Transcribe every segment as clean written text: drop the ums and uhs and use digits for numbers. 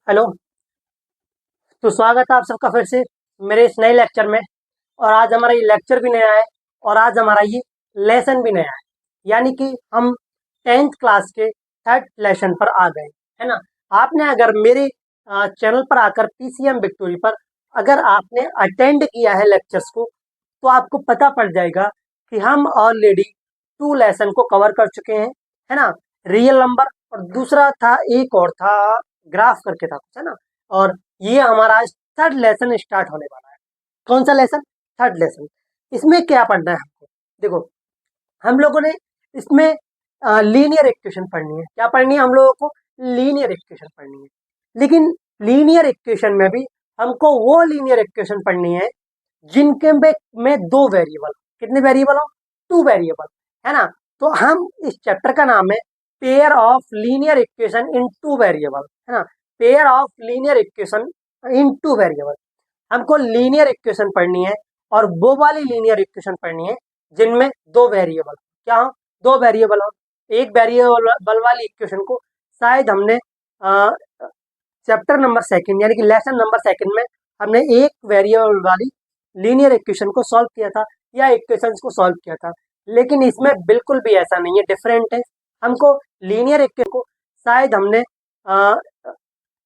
Hello. तो स्वागत है आप सबका फिर से मेरे इस नए लेक्चर में। और आज हमारा ये लेक्चर भी नया है और आज हमारा ये लेसन भी नया है। यानी कि हम 10th क्लास के थर्ड लेसन पर आ गए, है ना। आपने अगर मेरे चैनल पर आकर पीसीएम विक्टोरी पर अगर आपने अटेंड किया है लेक्चर्स को, तो आपको पता पड़ जाएगा कि हम ऑलरेडी 2 लेसन को कवर कर चुके हैं, है ना। रियल नंबर और दूसरा था, एक और था ग्राफ करके था कुछ, है ना। और ये हमारा आज थर्ड लेसन स्टार्ट होने वाला है। कौन सा लेसन? Third lesson. इसमें क्या पढ़ना है हमको? देखो, हम लोगों ने इसमें लीनियर इक्वेशन पढ़नी है। क्या पढ़नी है हम लोगों को? लीनियर इक्वेशन पढ़नी है। लेकिन लीनियर इक्वेशन में भी हमको वो लीनियर इक्वेशन पढ़नी है जिनके में दो वेरिएबल। कितने वेरिएबल हो? 2 वेरिएबल, है ना। तो हम इस चैप्टर का नाम है pair of linear equation in 2 variable, है ना। Pair of linear equation in 2 variable. हमको लीनियर इक्वेशन पढ़नी है और वो वाली लीनियर इक्वेशन पढ़नी है जिनमें दो वेरिएबल। क्या हो? दो वेरिएबल हो। एक वेरिएबल वाली इक्वेशन को शायद हमने चैप्टर नंबर सेकंड यानी कि लेसन नंबर सेकंड में हमने एक वेरिएबल वाली लीनियर इक्वेशन को सॉल्व किया था या इक्वेशंस को सॉल्व किया था। लेकिन इसमें बिल्कुल भी ऐसा नहीं है, डिफरेंट है। हमको लीनियर इक्वेशन को शायद हमने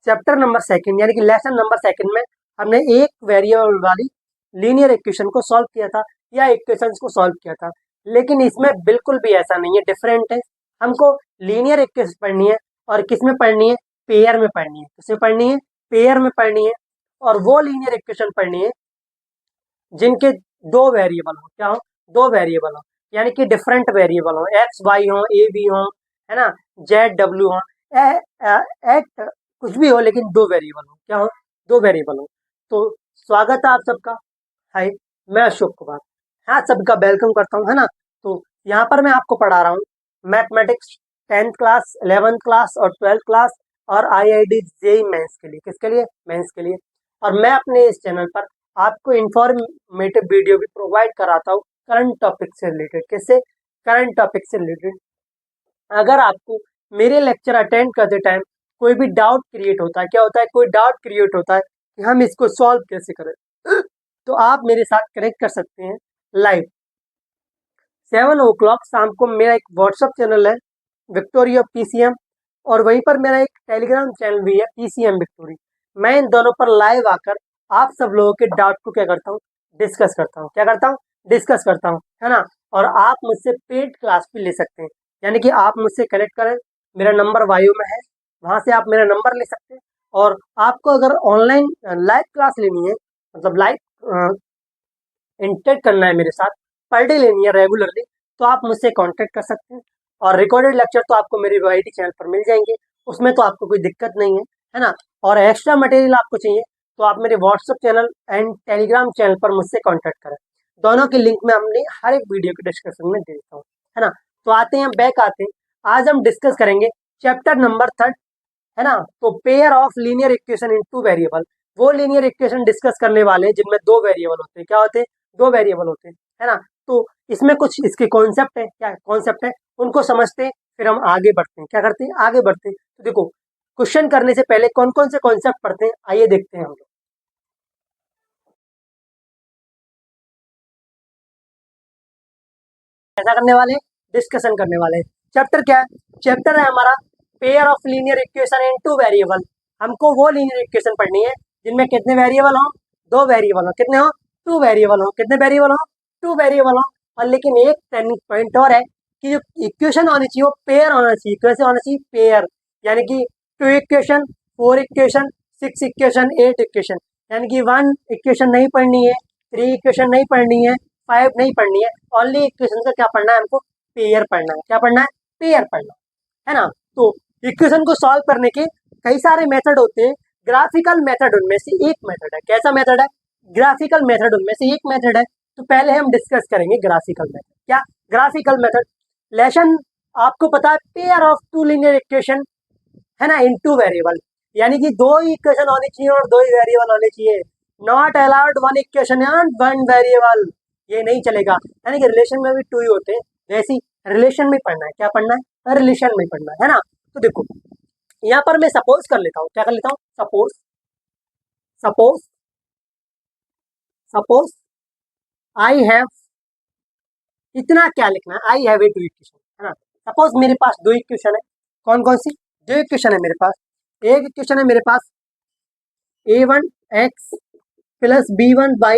चैप्टर नंबर सेकंड यानी कि लेसन नंबर सेकंड में हमने एक वेरिएबल वाली लीनियर इक्वेशन को सॉल्व किया था या इक्वेशंस को सॉल्व किया था। लेकिन इसमें बिल्कुल भी ऐसा नहीं है, डिफरेंट है। हमको लीनियर इक्वेशन पढ़नी है और किस में पढ़नी है? पेयर में पढ़नी है। किसमें पढ़नी है? पेयर में पढ़नी है। और वो लीनियर इक्वेशन पढ़नी है जिनके दो वेरिएबल हो। क्या हो? दो वेरिएबल हो, यानी कि डिफरेंट वेरिएबल हो, एक्स वाई हो, ए बी हो, है ना, जेड डब्ल्यू हो, एट कुछ भी हो, लेकिन दो वेरिएबल हो। क्या हो? दो वेरिएबल हो। तो स्वागत है आप सबका। हाय, मैं अशोक कुमार। हाँ, सबका वेलकम करता हूँ, है ना। तो यहाँ पर मैं आपको पढ़ा रहा हूँ mathematics 10th class, 11th class और 12th क्लास और आईआईटी जेई मेंस के लिए। किसके लिए? मेंस के लिए। और मैं अपने इस चैनल पर आपको इंफॉर्मेटिव वीडियो भी प्रोवाइड कराता हूँ करंट टॉपिक से रिलेटेड। किससे? करंट टॉपिक से रिलेटेड। अगर आपको मेरे लेक्चर अटेंड करते टाइम कोई भी डाउट क्रिएट होता है, क्या होता है? कोई डाउट क्रिएट होता है कि हम इसको सॉल्व कैसे करें, तो आप मेरे साथ कनेक्ट कर सकते हैं लाइव 7 o'clock शाम को। मेरा एक व्हाट्सअप चैनल है विक्टोरी ऑफ पीसीएम, और वहीं पर मेरा एक टेलीग्राम चैनल भी है पीसीएम विक्टोरी। मैं इन दोनों पर लाइव आकर आप सब लोगों के डाउट को क्या करता हूँ? डिस्कस करता हूँ। क्या करता हूँ? डिस्कस करता हूँ, है ना। और आप मुझसे पेड क्लास भी ले सकते हैं, यानी कि आप मुझसे कनेक्ट करें। मेरा नंबर वायु में है, वहाँ से आप मेरा नंबर ले सकते हैं। और आपको अगर ऑनलाइन लाइव क्लास लेनी है, मतलब लाइव इंटरेक्ट करना है मेरे साथ, पर डे लेनी है रेगुलरली, तो आप मुझसे कांटेक्ट कर सकते हैं। और रिकॉर्डेड लेक्चर तो आपको मेरे वाईटी चैनल पर मिल जाएंगे, उसमें तो आपको कोई दिक्कत नहीं है ना। और एक्स्ट्रा मटेरियल आपको चाहिए तो आप मेरे WhatsApp channel and Telegram channel पर मुझसे कॉन्टैक्ट करें। दोनों की लिंक मैं अपने हर एक वीडियो के डिस्क्रिप्शन में दे देता हूँ, है ना। तो आते हैं, बैक आते हैं। आज हम डिस्कस करेंगे चैप्टर नंबर 3, है ना। तो pair of linear equation in 2 variable. वो लीनियर इक्वेशन डिस्कस करने वाले हैं जिनमें दो वेरिएबल होते हैं। क्या होते हैं? दो वेरिएबल होते हैं, है ना। तो इसमें कुछ इसके कॉन्सेप्ट है। क्या कॉन्सेप्ट है? उनको समझते हैं, फिर हम आगे बढ़ते हैं। क्या करते हैं? आगे बढ़ते हैं। तो देखो, क्वेश्चन करने से पहले कौन कौन से कॉन्सेप्ट पढ़ते हैं, आइए देखते हैं हम लोग। ऐसा करने वाले, डिस्कशन करने वाले। चैप्टर क्या है? चैप्टर है हमारा pair of linear equation in 2 variable. हमको वो लीनियर इक्वेशन पढ़नी है जिनमें कितने वेरिएबल हो? दो वेरिएबल हो। कितने हो? 2 वेरिएबल हो। कितने वेरिएबल हो? 2 वेरिएबल हो। और लेकिन एक टर्निंग पॉइंट और है कि जो इक्वेशन होनी चाहिए वो पेयर होना चाहिए। कैसे होना चाहिए? पेयर। यानी कि 2 इक्वेशन, 4 इक्वेशन, 6 इक्वेशन, 8 इक्वेशन। यानी कि 1 इक्वेशन नहीं पढ़नी है, 3 इक्वेशन नहीं पढ़नी है, 5 नहीं पढ़नी है। ओनली इक्वेशन का क्या पढ़ना है हमको? पेयर पढ़ना है। क्या पढ़ना है? पेयर पढ़ना है ना। तो इक्वेशन को सॉल्व करने के कई सारे मेथड होते हैं। ग्राफिकल मेथड उनमें से एक मेथड है। कैसा मेथड है? ग्राफिकल मेथड उनमें से एक मेथड है। तो पहले हम डिस्कस करेंगे ग्राफिकल मेथड। क्या? Graphical method. लेशन आपको पता है पेयर ऑफ 2 लीनियर इक्वेशन, है ना, इन 2 वेरिएबल। यानी कि दो ही इक्वेशन होनी चाहिए और दो ही वेरिएबल होने चाहिए। Not allowed 1 equation and 1 variable, ये नहीं चलेगा। यानी कि रिलेशन में भी 2 ही होते हैं, वैसे ही रिलेशन में पढ़ना है। क्या पढ़ना है? रिलेशन में पढ़ना है ना। तो देखो, यहाँ पर मैं सपोज कर लेता हूँ, क्या कर लेता हूँ, suppose suppose suppose I have, इतना क्या लिखना है, I have a two equation, है ना। सपोज मेरे पास दो इक्वेशन है, कौन कौन सी, दो इक्वेशन है मेरे पास। एक इक्वेशन है मेरे पास a1x plus b1y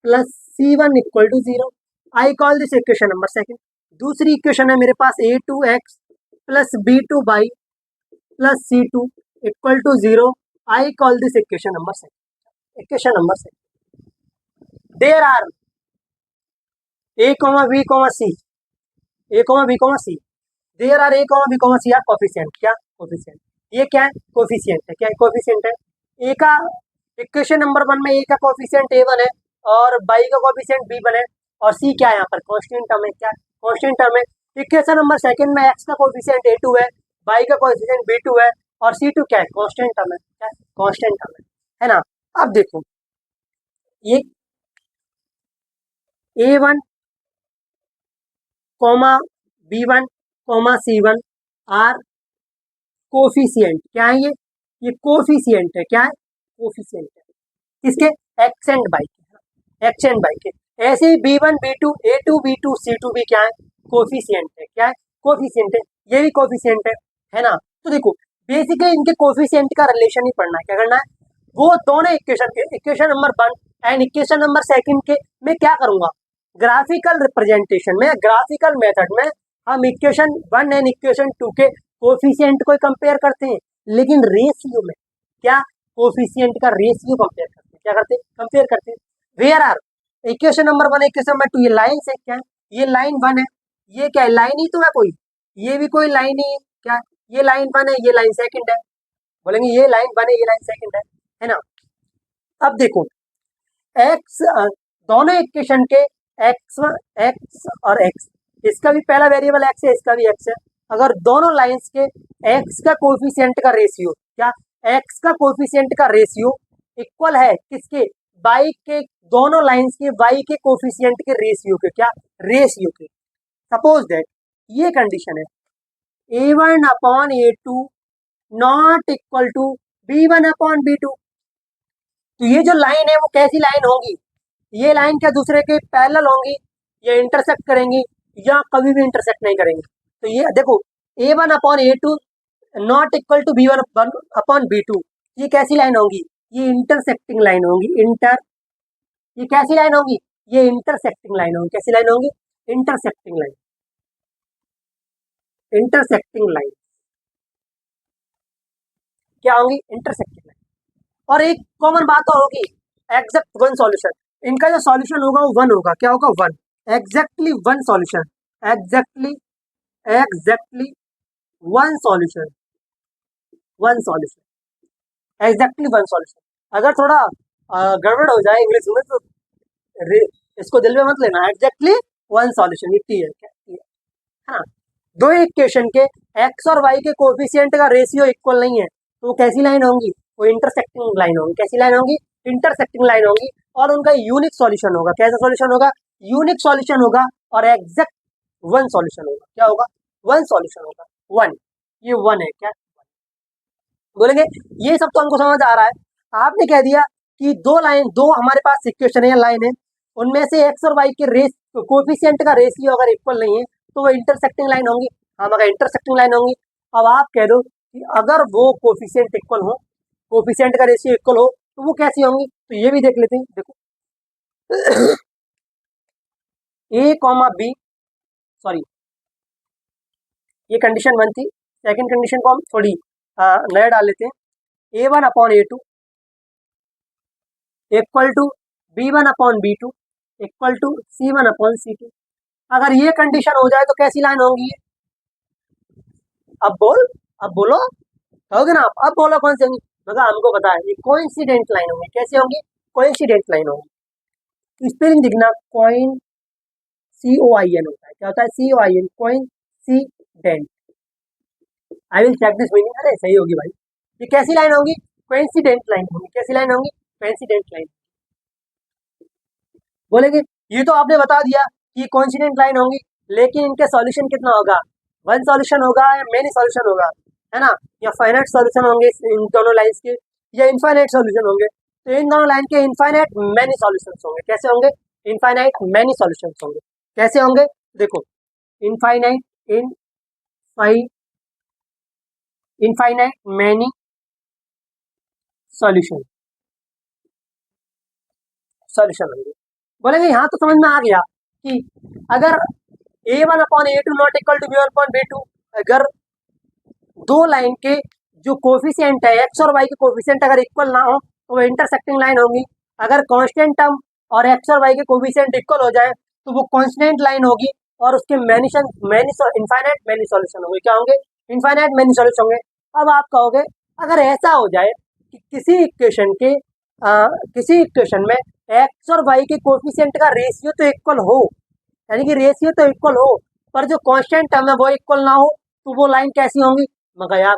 plus c1 equal to 0, I call this equation number second. दूसरी इक्वेशन है मेरे पास a2x plus b2y plus c2 equal to 0, I call this equation number second. Equation number second, there are a, b, c, a, b, c, there are a, b, c are coefficient, क्या coefficient, ये क्या है, coefficient है, क्या है, coefficient है। ए का equation number 1 में ए का कोफिशिएंट a1 है और बाई का कोफिशिएंट b1 है, और सी क्या है यहाँ पर, कांस्टेंट टर्म है, क्या कांस्टेंट टर्म है। इक्वेशन नंबर सेकंड में एक्स का कोफिशिएंट a2 है, बाई का कोफिशिएंट b2 है, और c2 क्या है, कांस्टेंट टर्म है, क्या कांस्टेंट टर्म है ना। अब देखो ये a1 comma b1 comma c1 are coefficient, क्या है ये कोफिशिएंट है, क्या है, कोफिशिएंट है किसके, एक्स एंड वाई के, एक्स एंड वाई के। ऐसे ही b1 b2 a2 b2 c2 भी क्या है, कोफिशिएंट है, क्या है, कोफिशिएंट है, ये भी कोफिशिएंट है ना। तो देखो बेसिकली इनके कोफिशिएंट का रिलेशन ही पढ़ना है, क्या करना है, वो दोनों इक्वेशन के, equation number 1 and equation number second के मैं क्या करूंगा, ग्राफिकल रिप्रेजेंटेशन में, ग्राफिकल मेथड में हम इक्वेशन 1 एंड इक्वेशन 2 के कोफिशिएंट को कंपेयर करते हैं, लेकिन रेशियो में, क्या कोफिशिएंट का रेशियो कंपेयर करते हैं, क्या करते हैं, कंपेयर करते हैं। Where are equation number 1 equation number 2 ये लाइन है, क्या ये लाइन 1 है, ये क्या है, लाइन ही तो है कोई, ये भी कोई लाइन ही है, क्या ये लाइन 1 है, ये लाइन सेकंड है, बोलेंगे ये लाइन 1 है, ये लाइन सेकंड है ना। अब देखो एक्स, दोनों इक्वेशन के एक्स एक्स और एक्स, इसका भी पहला वेरिएबल एक्स है, इसका भी एक्स है। अगर दोनों लाइंस के एक्स का कोफिशिएंट का रेशियो, क्या एक्स का कोफिशिएंट का रेशियो इक्वल है किसके, वाई के, दोनों लाइंस के वाई के कोफिशिएंट के रेशियो के, क्या रेशियो के। सपोज दैट ये कंडीशन है a1 upon a2 not equal to b1 upon b2, तो ये जो लाइन है वो कैसी लाइन होगी, ये लाइन क्या दूसरे के पैरेलल होंगी, ये इंटरसेक्ट करेंगी या कभी भी इंटरसेक्ट नहीं करेंगी। तो ये देखो a1 upon a2 not equal to b1 upon b2, ये कैसी लाइन होगी, ये इंटरसेक्टिंग लाइन होगी, ये कैसी लाइन होगी, ये इंटरसेक्टिंग लाइन होगी, कैसी लाइन होगी, इंटरसेक्टिंग लाइन, इंटरसेक्टिंग लाइन क्या होगी, इंटरसेक्टिंग लाइन। और एक कॉमन बात और होगी, एग्जैक्ट वन सॉल्यूशन, इनका जो सॉल्यूशन होगा वो 1 होगा, क्या होगा, 1, exactly one solution, exactly exactly one solution, one solution, exactly one solution. अगर थोड़ा गड़बड़ हो जाए इंग्लिश में तो इसको दिल में मत लेना, एग्जैक्टली वन सॉल्यूशन इतनी है, क्या है ना। दो इक्वेशन के एक्स और वाई के कोफिशिएंट का रेशियो इक्वल नहीं है, तो वो कैसी लाइन होंगी, वो इंटरसेक्टिंग लाइन होंगी, कैसी लाइन होंगी, इंटरसेक्टिंग लाइन होंगी, और उनका यूनिक सॉल्यूशन होगा, कैसा सॉल्यूशन होगा, यूनिक सॉल्यूशन होगा, और एग्जैक्ट वन सॉल्यूशन होगा, क्या होगा, वन सॉल्यूशन होगा, 1, ये 1 है, क्या बोलेंगे। ये सब तो हमको समझ आ रहा है, आपने कह दिया कि दो हमारे पास इक्वेशन है या लाइन है, उनमें से एक्स और वाई के रेस कोफिशिएंट का रेशियो अगर इक्वल नहीं है तो वो इंटरसेक्टिंग लाइन होंगी, हम अगर इंटरसेक्टिंग लाइन होंगी। अब आप कह दो कि अगर वो कोफिशिएंट इक्वल हो, कोफिशिएंट का रेशियो इक्वल हो तो वो कैसी होंगी, तो ये भी देख लेते हैं। देखो ए कॉमा बी, सॉरी ये कंडीशन 1 थी, सेकंड कंडीशन को हम थोड़ी नया डाल लेते हैं, a1 upon a2 equal to b1 upon b2 equal to c1 upon c2। अगर ये कंडीशन हो जाए तो कैसी लाइन होंगी, अब बोलो, कहोगे ना आप, अब बोलो कौन सी होंगी, मगर हमको पता है ये कोइंसिडेंट लाइन होंगी, कैसी होंगी, कोइंसिडेंट लाइन होंगी। स्पेलिंग दिखना, कोइन COIN होता है, क्या होता है, COIN, coincident, I will check this meaning, अरे सही होगी भाई, ये कैसी लाइन होगी, कोइंसिडेंट लाइन होगी, कैसी लाइन होंगी, कोइंसिडेंट लाइन। बोलेंगे ये तो आपने बता दिया कि कोइंसिडेंट लाइन होंगी, लेकिन इनके सॉल्यूशन कितना होगा, वन सॉल्यूशन होगा या मेनी सॉल्यूशन होगा, है ना, या फाइनाइट सॉल्यूशन होंगे इन दोनों लाइंस के, या इनफाइनाइट सॉल्यूशन होंगे। तो इन दोनों लाइन के इनफाइनाइट मैनी सॉल्यूशंस होंगे। कैसे होंगे? इनफाइनाइट मैनी सॉल्यूशंस होंगे। कैसे होंगे? देखो, infinite infinite infinite many solution solution होंगे। बोलेंगे यहाँ तो समझ में आ गया कि अगर a1/a2 not equal to b1/b2, अगर दो लाइन के जो कोफिशिएंट है एक्स और वाई के कोफिशिएंट अगर इक्वल ना हो तो वो इंटरसेक्टिंग लाइन होगी। अगर कांस्टेंट टर्म और एक्स और वाई के कोफिशिएंट इक्वल हो जाए तो वो कांस्टेंट लाइन होगी और उसके इनफाइनाइट मैनी सॉल्यूशन होंगे। क्या होंगे? इनफाइनाइट मैनी सॉल्यूशन होंगे। अब आप कहोगे अगर ऐसा हो जाए कि किसी इक्वेशन में एक्स और वाई के कोफिशिएंट का रेशियो तो इक्वल हो, यानी कि रेशियो तो इक्वल हो पर जो कांस्टेंट टर्म है वो इक्वल ना हो, तो वो लाइन कैसी होंगी? मगर यार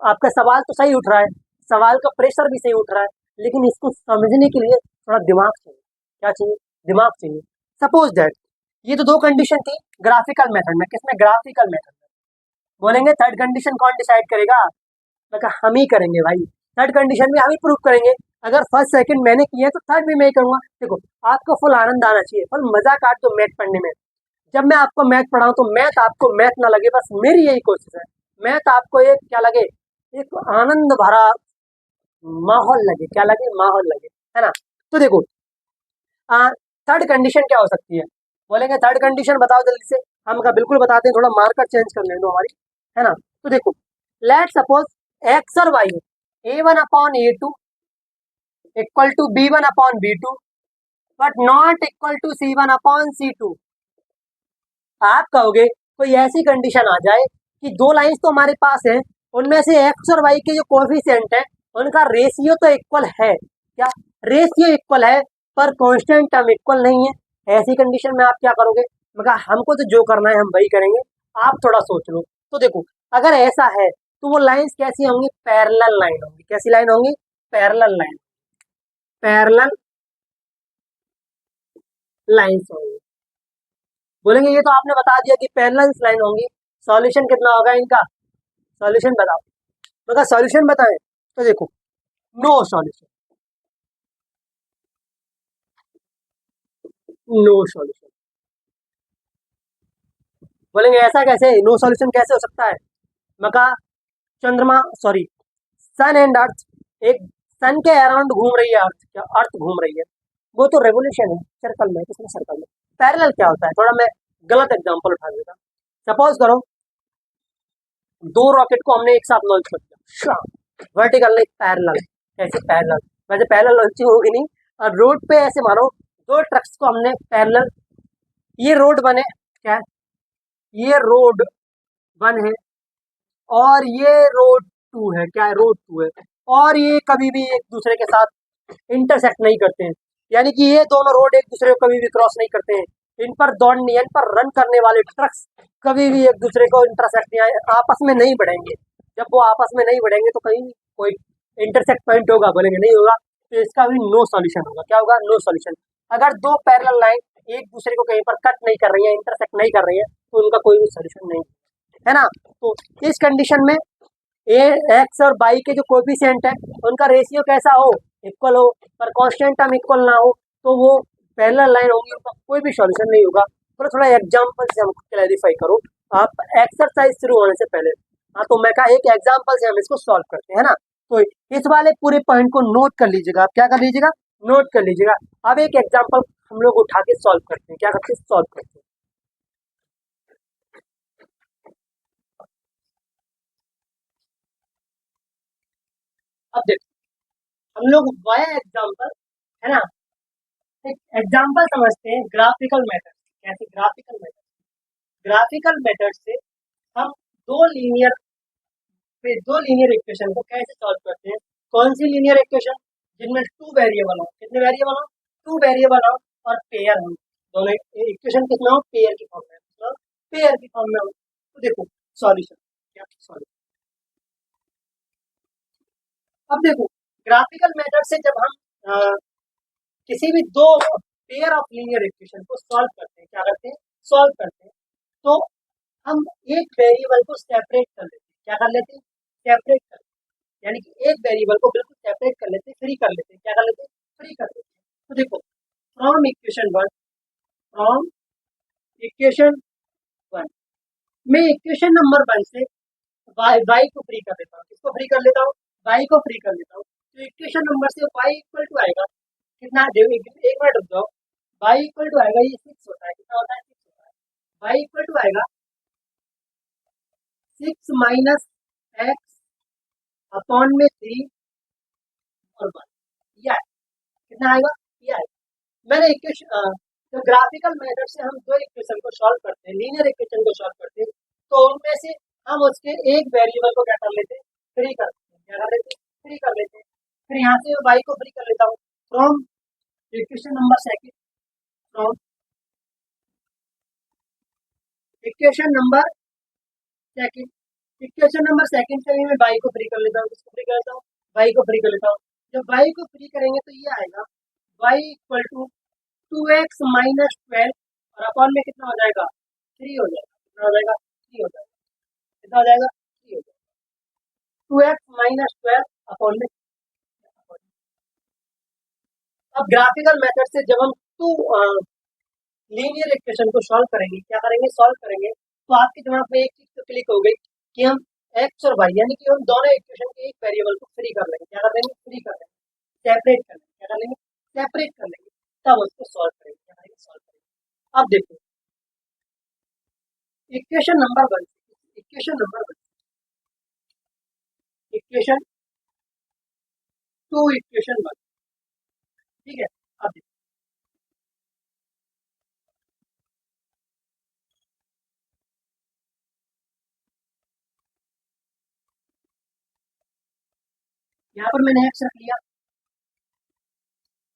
आपका सवाल तो सही उठ रहा है, सवाल का प्रेशर भी सही उठ रहा है, लेकिन इसको समझने के लिए थोड़ा दिमाग चाहिए। क्या चाहिए? दिमाग चाहिए। सपोज दैट ये तो दो कंडीशन थी ग्राफिकल मेथड में। किसमें? ग्राफिकल मेथड में। बोलेंगे थर्ड कंडीशन कौन डिसाइड करेगा? मैं कहा हम ही करेंगे भाई। थर्ड कंडीशन में हम ही प्रूव करेंगे। अगर फर्स्ट सेकंड मैंने किया तो थर्ड भी मैं ही करूंगा। देखो, आपको फुल आनंद आना चाहिए, फुल मजा काट दो मैथ पढ़ने में। जब मैं आपको मैथ पढ़ाऊं तो मैथ आपको मैथ ना लगे, बस मेरी यही कोशिश है। मैथ आपको एक क्या लगे? एक आनंद भरा माहौल लगे। क्या लगे? माहौल लगे, है ना। तो देखो, थर्ड कंडीशन क्या हो सकती है? बोलेंगे थर्ड कंडीशन बताओ जल्दी से। हम का बिल्कुल बताते हैं, थोड़ा मार्कर चेंज कर लेना हमारी, है ना। तो देखो, लेट सपोज एक्स और Y a1/a2 equal to b1/b2 but not equal to c1/c2। आप कहोगे कोई ऐसी कंडीशन आ जाए कि दो लाइंस तो हमारे पास है, उनमें से एक्स और वाई के जो कोफिशिएंट है उनका रेशियो तो इक्वल है। क्या? रेशियो इक्वल है पर कांस्टेंट टर्म इक्वल नहीं है। ऐसी कंडीशन में आप क्या करोगे? मगर हमको तो जो करना है हम वही करेंगे, आप थोड़ा सोच लो। तो देखो, अगर ऐसा है तो वो लाइंस कैसी होंगी? पैरेलल लाइन होंगी। कैसी लाइन होंगी? Parallel line. पैरेलल लाइंस होंगी। बोलेंगे ये तो आपने बता दिया कि पैरेलल लाइन होंगी, सॉल्यूशन कितना होगा इनका? सॉल्यूशन बताओ। मगर सॉल्यूशन बताएं तो देखो, नो सॉल्यूशन। No solution. बोलेंगे ऐसा कैसे? नो सॉल्यूशन कैसे हो सकता है? मका चंद्रमा सॉरी सन एंड अर्थ, एक सन के अराउंड घूम रही है अर्थ। क्या? अर्थ घूम रही है, वो तो रेवोल्यूशन है सर्कल में। किसमें? सर्कल में। पैरेलल क्या होता है? थोड़ा मैं गलत एग्जांपल उठा देता। सपोज करो दो रॉकेट को हमने एक साथ लॉन्च कर दिया, वर्टिकल नहीं पैरेलल। ऐसे पैरेलल, वैसे पैरेलल लॉन्चिंग होगी नहीं। और रोड पे ऐसे मानो दो ट्रक्स को हमने पैरेलल, ये रोड बने। क्या है? ये रोड वन है और ये रोड टू है। क्या है? रोड टू है। और ये कभी भी एक दूसरे के साथ इंटरसेक्ट नहीं करते हैं, यानी कि ये दोनों रोड एक दूसरे को कभी भी क्रॉस नहीं करते हैं। इन पर दौड़ने, इन पर रन करने वाले ट्रक्स कभी भी एक दूसरे को इंटरसेक्ट या आपस में नहीं बढ़ेंगे। जब वो आपस में नहीं बढ़ेंगे तो कहीं कोई इंटरसेक्ट पॉइंट होगा? बोलेंगे नहीं होगा। तो इसका भी नो सॉल्यूशन होगा। क्या होगा? No solution. अगर दो पैरेलल लाइन एक दूसरे को कहीं पर कट नहीं कर रही है, इंटरसेक्ट नहीं कर रही है, तो उनका कोई भी सॉल्यूशन नहीं है ना। तो इस कंडीशन में ए एक्स और बाई के जो कोफिशिएंट है उनका रेशियो कैसा हो? इक्वल हो, पर कांस्टेंट टर्म इक्वल ना हो, तो वो पैरेलल लाइन होगी, उनका कोई भी सॉल्यूशन नहीं होगा। थोड़ा थोड़ा एग्जांपल से हमको क्लैरिफाई करो आप एक्सरसाइज शुरू होने से पहले। हाँ, तो मैं कहा एक एग्जांपल से हम इसको सॉल्व करते हैं, है ना। तो इस वाले पूरे पॉइंट को नोट कर लीजिएगा। आप क्या कर लीजिएगा? नोट कर लीजिएगा। अब एक एग्जांपल हम लोग उठा के सॉल्व करते हैं। क्या करते हैं? सॉल्व करते हैं। अब देखो, हम लोग वाया एग्जांपल, है ना, एक एग्जांपल समझते हैं ग्राफिकल मेथड। कैसे? Graphical method. ग्राफिकल मेथड से हम दो लीनियर इक्वेशन को कैसे सॉल्व करते हैं? कौन सी लीनियर इक्वेशन? जिनमें टू वेरिएबल हो। कितने वेरिएबल हो? टू वेरिएबल हो और पेयर हो। दोनों इक्वेशन कितना हो? पेयर की फॉर्म में। पेयर की फॉर्म में हो। तो देखो सॉल्यूशन। क्या सॉल्यूशन? अब देखो, ग्राफिकल मेथड से जब हम किसी भी दो पेयर ऑफ लीनियर इक्वेशन को सॉल्व करते हैं, क्या करते हैं? सॉल्व करते हैं। तो हम एक वेरिएबल को सेपरेट कर लेते हैं। क्या कर लेते हैं? सेपरेट कर, यानी कि एक वेरिएबल को बिल्कुल सेपरेट कर लेते, फ्री कर लेते, क्या कर लेते, फ्री कर लेते। तो देखो from equation one, from equation one, मैं इक्वेशन नंबर वन से वाई को फ्री कर देता हूँ, किसको फ्री कर लेता हूँ, वाई को फ्री कर लेता हूँ। तो इक्वेशन नंबर से वाई इक्वल टू आएगा कितना, एक मिनट रुक जाओ, वाई इक्वल टू आएगा, ये 6 होता है, कितना होता है, 6 होता है, वाई इक्वल टू आएगा 6 माइनस एक्स अपॉन में 3 और 1, यह है, कितना आएगा, ये आएगा। मैंने इक्वेशन तो ग्राफिकल मेथड से हम दो इक्वेशन को सॉल्व करते हैं, लीनियर इक्वेशन को सॉल्व करते हैं, तो उनमें से हम उसके एक वेरिएबल को क्या कर लेते हैं, फ्री कर लेते हैं, क्या कर लेते हैं, फ्री कर लेते हैं। फिर यहाँ से वाई को फ्री कर लेता हूँ from equation number second, from equation number second, equation number second से भी मैं वाई को फ्री कर लेता हूँ, किसको फ्री कर लेता हूँ, वाई को फ्री कर लेता हूँ। जब वाई को फ्री करेंगे तो ये आएगा Y equal to 2x minus 12 और अपॉन में कितना हो जाएगा, 3 हो जाएगा, कितना हो जाएगा, 3 हो जाएगा, कितना हो जाएगा, 3 हो जाएगा, 2x माइनस 12 अपॉन में। अब ग्राफिकल मेथड से जब हम टू लीनियर इक्वेशन को सॉल्व करेंगे, क्या करेंगे, सॉल्व करेंगे, तो आपके दिमाग में एक चीज तो क्लिक हो गई कि हम एक्स और वाई यानी कि हम दोनों इक्वेशन के एक वेरिएबल को फ्री कर लेंगे, क्या कर लेंगे, फ्री कर लेंगे, सेपरेट कर लेंगे, क्या कर लेंगे, सेपरेट कर लेंगे, तब उसको सॉल्व करेंगे, क्या करेंगे, सॉल्व करेंगे। अब देखो equation number one, equation number one, equation two, equation one, ठीक है। अब देखो यहाँ पर मैंने एक्स रख लिया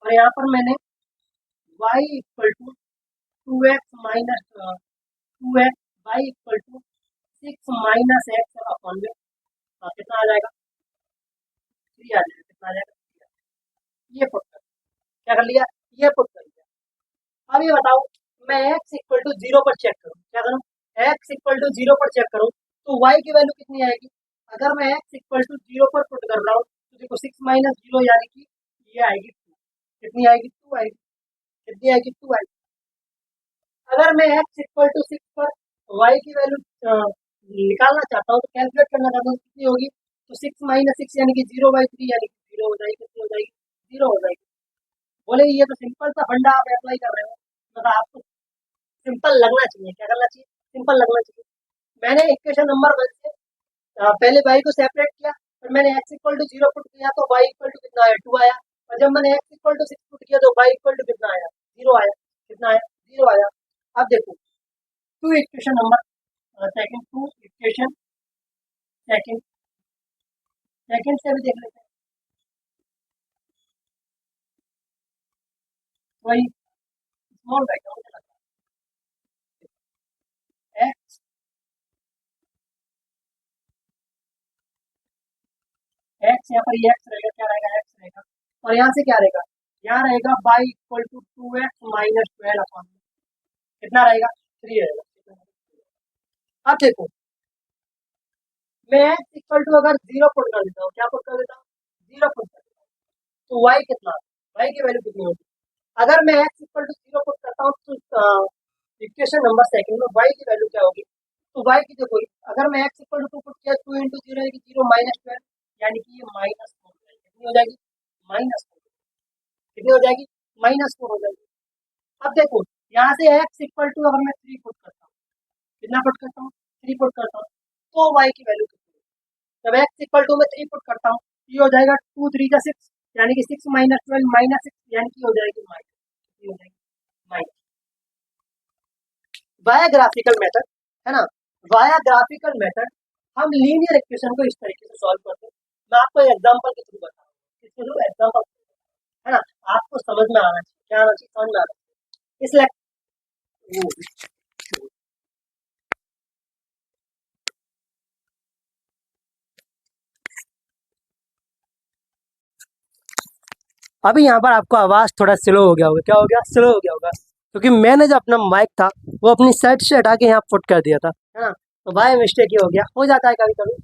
और यहाँ पर मैंने y equal to 2x minus 2x, Y equal to 6 minus X upon में कितना आ जाएगा, 3 आ जाएगा, कितना आ जाएगा, 3 आ जाएगा। ये पुट कर, क्या कर लिया, ये पुट कर लिया। अब ये बताओ मैं x इक्वल टू 0 पर चेक करूँ, क्या करूँ, x इक्वल टू 0 पर चेक करूँ तो y की वैल्यू कितनी आएगी। अगर मैं x इक्वल टू 0 पर पुट कर रहा हूँ तो देखो 6 माइनस 0 यानी कि ये आएगी 2, कितनी आएगी, 2 आएगी, कितनी आएगी, 2 आएगी। अगर मैं x इक्वल टू 6 पर y की वैल्यू निकालना चाहता हूँ, तो कैलकुलेट करना चाहता हूँ, कितनी होगी, तो 6 माइनस 6 यानी कि 0/3 यानी कि 0 हो जाएगी, कितनी हो जाएगी, 0 हो जाएगी। बोले ये तो सिंपल सा फंडा आप अप्लाई कर रहे हो, मतलब आपको सिंपल लगना चाहिए, क्या करना चाहिए, सिंपल लगना चाहिए। मैंने इक्वेशन नंबर वन से पहले y को सेपरेट किया, फिर मैंने x इक्वल टू 0 पुट किया तो y इक्वल टू कितना आया, 2 आया, और जब मैंने x इक्वल टू 6 पुट किया तो y इक्वल टू कितना आया, 0 आया, कितना आया, 0 आया। अब देखो to equation number second, to equation second, second से भी देख लेते हैं, वही स्मॉल रहेगा, मुझे लगता है x, x यहाँ पर ये x रहेगा, क्या रहेगा, x रहेगा, और यहाँ से क्या रहेगा, यहाँ रहेगा y equal to 2x minus 12 upon, कितना रहेगा, 3 रहेगा। अब देखो मैं x इक्वल टू अगर 0 पुट कर देता हूँ, क्या पुट कर देता हूँ, 0 पुट कर देता हूँ, तो y कितना, y की वैल्यू कितनी होगी। अगर मैं x इक्वल टू 0 पुट करता हूँ तो इक्वेशन नंबर सेकंड में y की वैल्यू क्या होगी, तो y की देखो अगर मैं x इक्वल टू पुट किया 2 इंटू 0 यानी कि 0 माइनस 12 यानी कि ये माइनस 4 हो जाएगी, कितनी हो जाएगी, माइनस 4, कितनी हो जाएगी, माइनस 4 हो जाएगी। अब देखो यहाँ से x इक्वल टू अगर मैं 3 पुट करता हूँ, कितना पुट करता हूँ, 3 पुट करता हूँ, तो y की वैल्यू कितनी है, जब x इक्वल टू में 3 पुट करता हूँ ये हो जाएगा 2 3 जा 6 यानी कि 6 माइनस 12 माइनस 6 यानी कि हो जाएगी माइनस, कितनी हो जाएगी, माइनस। वाया ग्राफिकल मेथड है ना, वाया ग्राफिकल मेथड हम लीनियर इक्वेशन को इस तरीके से सॉल्व करते हैं। मैं आपको एग्जांपल के थ्रू बता रहा हूँ, इसके थ्रू एग्जांपल है ना, आपको समझ में आना चाहिए, क्या आना चाहिए, समझ में आना चाहिए, इसलिए अभी यहाँ पर आपको आवाज़ थोड़ा स्लो हो गया होगा, क्या हो गया, स्लो हो गया होगा, क्योंकि मैंने जो अपना माइक था वो अपनी साइड से हटा के यहाँ पुट कर दिया था, है ना, तो भाई मिस्टेक ही हो गया, हो जाता है कभी कभी,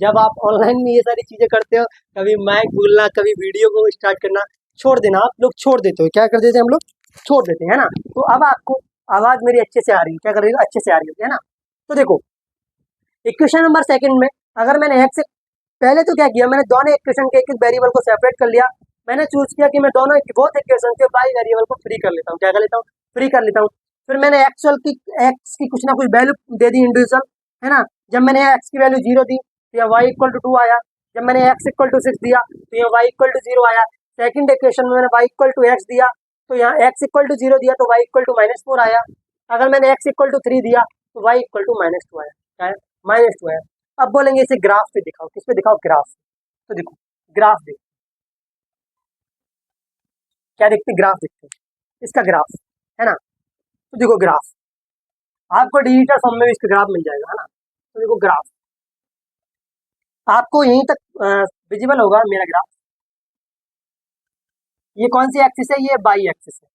जब आप ऑनलाइन में ये सारी चीजें करते हो, कभी माइक बोलना, कभी वीडियो को स्टार्ट करना छोड़ देना, आप लोग छोड़ देते हो। क्या कर देते हैं हम लोग? छोड़ देते हैं, है ना। तो अब आपको आवाज मेरी अच्छे से आ रही है, क्या कर रही है? अच्छे से आ रही है ना। तो देखो इक्वेशन नंबर सेकंड में अगर मैंने एक्स, पहले तो क्या किया मैंने, दोनों इक्वेशन के एक एक वेरिएबल को सेपरेट कर लिया। मैंने चूज किया कि मैं दोनों बोथ इक्वेशन के बाई वेरिएबल को फ्री कर लेता हूँ। क्या कर लेता हूँ? फ्री कर लेता हूँ। फिर मैंने एक्चुअल की एक्स की कुछ ना कुछ वैल्यू दे दी इंडिविजुअल, है ना। जब मैंने एक्स की वैल्यू 0 दी तो यहाँ वाई इक्वल टू 2 आया। जब मैंने एक्स इक्वल टू 6 दिया तो यहाँ वाई इक्वल टू 0 आया। सेकंड इक्वेशन में मैंने वाई इक्वल टू एक्स दिया तो यहाँ एक्स इक्वल टू 0 दिया तो वाई इक्वल टू -4 आया। अगर मैंने एक्स इक्वल टू 3 दिया तो वाई इक्वल टू -2 आया। क्या है? -2 आया। अब बोलेंगे इसे ग्राफ पे दिखाओ, किस पे दिखाओ? ग्राफ। तो देखो ग्राफ देखो, क्या देखते? ग्राफ देखते हैं, इसका ग्राफ, है ना। तो देखो ग्राफ आपको डिजिटल फॉर्म में भी इसका ग्राफ मिल जाएगा, है ना। तो देखो ग्राफ आपको यहीं तक विजिबल होगा मेरा ग्राफ। ये कौन सी एक्सिस है? ये बाई एक्सिस है,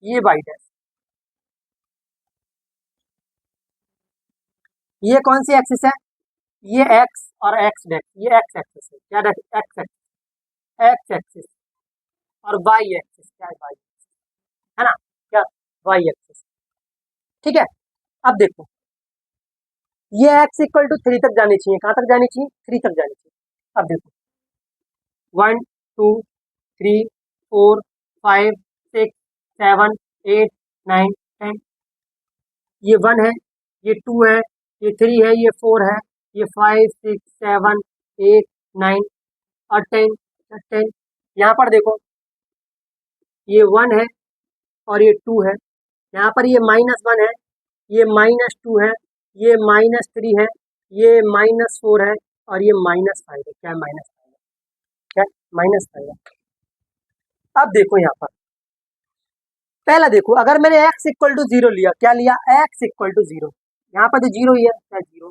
ये बाई डैश। ये कौन सी एक्सिस है? ये एक्स और एक्स डैश, ये एक्स एक्सिस है। क्या एक्स एक्सिस? X axis. और वाई एक्सिस, क्या है? वाई, है ना। क्या? Y axis. ठीक है। अब देखो ये एक्स इक्वल टू 3 तक जानी चाहिए। कहाँ तक जानी चाहिए? 3 तक जानी चाहिए। अब देखो 1 2 3 4 5 6 7 8 9 10, ये 1 है, ये 2 है, ये 3 है, ये 4 है, ये 5 6 7 8 9 और 10। यहाँ पर देखो ये 1 है और ये 2 है। यहाँ पर ये -1 है, ये -2 है, ये -3 है, ये -4 है और ये -5 है। क्या है? -5 है। क्या? -5 है। अब देखो यहाँ पर पहला देखो, अगर मैंने x इक्वल टू 0 लिया, क्या लिया? x इक्वल टू 0, यहाँ पर तो 0 ही है, क्या 0।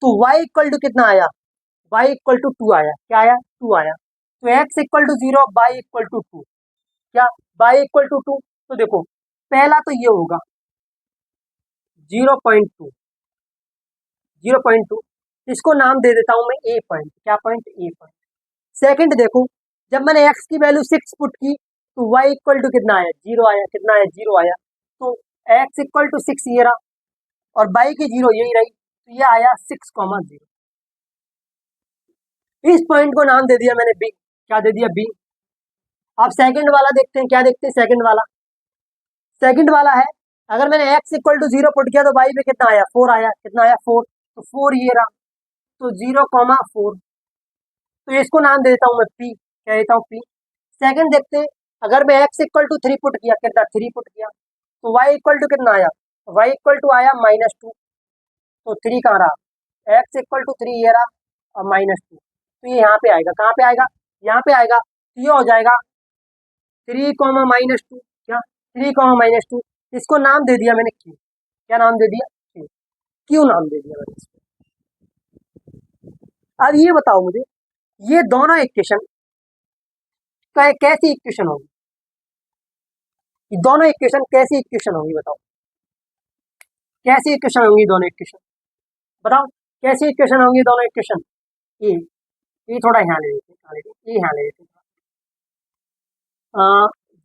तो y इक्वल टू कितना आया? y इक्वल टू 2 आया। क्या आया? 2 आया। तो x equal to 0, y equal to 2। क्या? y equal to 2। तो देखो पहला तो ये होगा 0.2, 0.2, इसको नाम दे देता हूं मैं a पॉइंट। क्या पॉइंट? a point. सेकंड देखो, जब मैंने x की वैल्यू 6 पुट की तो y इक्वल टू कितना आया? 0 आया। कितना आया? 0 आया। तो x इक्वल टू 6 ये रहा और y की 0 यही रही, तो ये आया 6,0। इस पॉइंट को नाम दे दिया मैंने b। क्या दे दिया? b। अब सेकंड वाला देखते हैं, क्या देखते हैं? सेकंड वाला, सेकंड वाला है अगर मैंने x इक्वल टू 0 पुट किया तो y पे कितना आया? 4 आया। कितना आया? 4। तो 4 ये रहा, तो 0,4। तो इसको नाम दे देता हूं मैं p। क्या देता हूं? p। सेकंड देखते हैं, अगर मैं x इक्वल टू 3 पुट किया, कितना? 3 पुट किया, तो y इक्वल टू कितना आया? y इक्वल टू आया -2। तो 3 कहाँ रहा? x इक्वल टू 3 ये रहा और -2। तो ये यहाँ पे आएगा। कहाँ पे आएगा? यहाँ पे आएगा। तो ये हो जाएगा 3, -2। क्या? 3, -2। इसको नाम दे दिया मैंने q। क्या नाम दे दिया? q। क्यों नाम दे दिया मैंने इसको? अब ये बताओ मुझे, ये दोनों इक्वेशन कैसी इक्वेशन होगी? दोनों इक्वेशन कैसी इक्वेशन होगी? बताओ कैसी इक्वेशन होंगी दोनों इक्वेशन? बताओ कैसी इक्वेशन होंगी दोनों इक्वेशन? ये थोड़ा यहाँ ले लेते हैं, ये यहाँ ले लेते हैं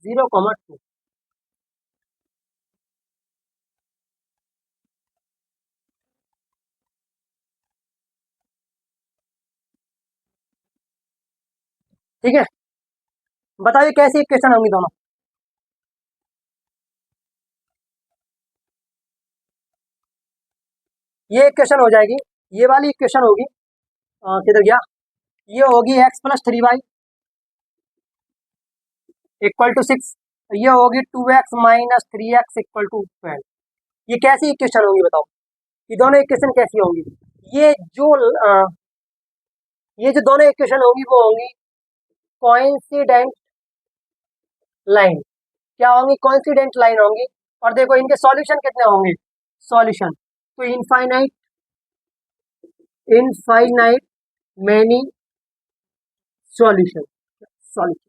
0,2। ठीक है, बताइए कैसी इक्वेशन होंगी दोनों? ये इक्वेशन हो जाएगी, ये वाली इक्वेशन होगी किधर गया? ये होगी x plus 3y equal to 6। ये होगी 2x minus 3x equal to 12। ये कैसी इक्वेशन होगी? बताओ ये दोनों इक्वेशन कैसी होंगी? ये जो ये जो दोनों इक्वेशन होंगी वो होंगी कोइंसिडेंट लाइन। क्या होंगी? कोइंसिडेंट लाइन होंगी। और देखो इनके सॉल्यूशन कितने होंगे? सॉल्यूशन तो infinite, infinite many solution, solution.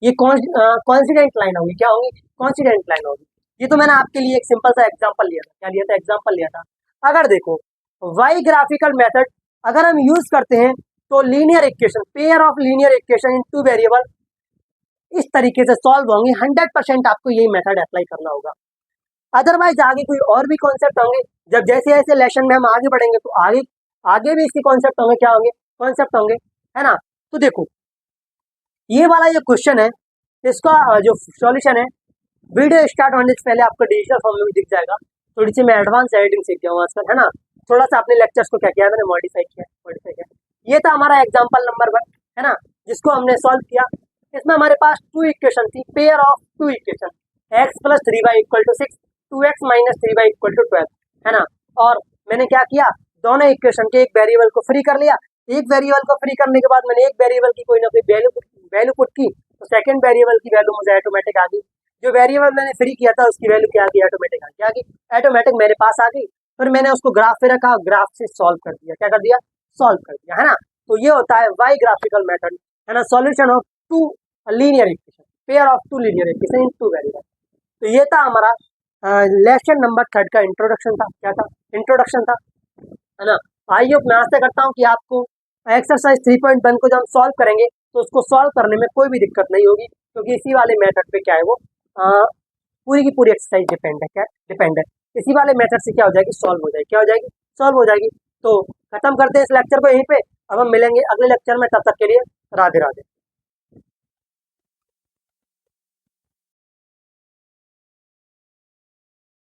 ये कॉन्सिडेंट लाइन होगी। क्या होगी? कॉन्सिडेंट लाइन होगी। ये तो मैंने आपके लिए एक सिंपल सा एग्जांपल लिया था। क्या लिया था? एग्जांपल लिया था। अगर देखो वाई ग्राफिकल मेथड अगर हम यूज करते हैं तो linear equation, pair of linear equation in two variable इस तरीके से सॉल्व होंगे। 100% आपको यही मेथड अप्लाई करना होगा। अदरवाइज आगे कोई और भी कॉन्सेप्ट होंगे, जब जैसे जैसे लेसन में हम आगे बढ़ेंगे तो आगे आगे भी इसके कॉन्सेप्ट होंगे, क्या होंगे, कॉन्सेप्ट होंगे, है ना। तो देखो ये वाला जो क्वेश्चन है, इसका जो सॉल्यूशन है, वीडियो स्टार्ट होने से पहले आपको डिजिटल फॉर्म में भी दिख जाएगा। थोड़ी सी मैं एडवांस एडिटिंग सीख गया हूँ आजकल, है ना। थोड़ा सा अपने लेक्चर्स को क्या किया मैंने, मॉडिफाई किया। ये था हमारा एग्जाम्पल नंबर 1, है ना, जिसको हमने सॉल्व किया। इसमें हमारे पास 2 इक्वेशन थी, pair of 2 equation, x + 3y = 6, 2x - 3y = 12, है ना। और मैंने क्या किया, दोनों इक्वेशन के एक वेरिएबल को फ्री कर लिया। एक वेरिएबल को फ्री करने के बाद मैंने एक वेरिएबल की कोई ना कोई वैल्यू पुट की, तो सेकंड वेरिएबल की वैल्यू मुझे ऑटोमेटिक आ गई। जो वेरिएबल मैंने फ्री किया था उसकी वैल्यू क्या आ गई, ऑटोमेटिक आ गई, ऑटोमेटिक मेरे पास आ गई। फिर मैंने उसको ग्राफ पे रखा, ग्राफ से सॉल्व कर दिया, क्या कर दिया, सॉल्व कर दिया, है ना। तो ये होता है वाई ग्राफिकल मेथड, है ना, solution of 2 linear equation, pair of 2 linear equation in 2 variable. तो ये था हमारा लेसन नंबर 3 का इंट्रोडक्शन था। क्या था, इंट्रोडक्शन था, है ना। आई होप, मैं आशा करता हूँ कि आपको एक्सरसाइज 3.1 को जब हम सॉल्व करेंगे तो उसको सॉल्व करने में कोई भी दिक्कत नहीं होगी, क्योंकि इसी वाले मेथड पे क्या है, वो पूरी की पूरी एक्सरसाइज डिपेंड है, क्या डिपेंड है, इसी वाले मेथड से क्या हो जाएगी, सॉल्व हो जाएगी, क्या हो जाएगी, सॉल्व हो जाएगी। तो खत्म करते हैं इस लेक्चर को यहीं पे। अब हम मिलेंगे अगले लेक्चर में, तब तक के लिए राधे राधे।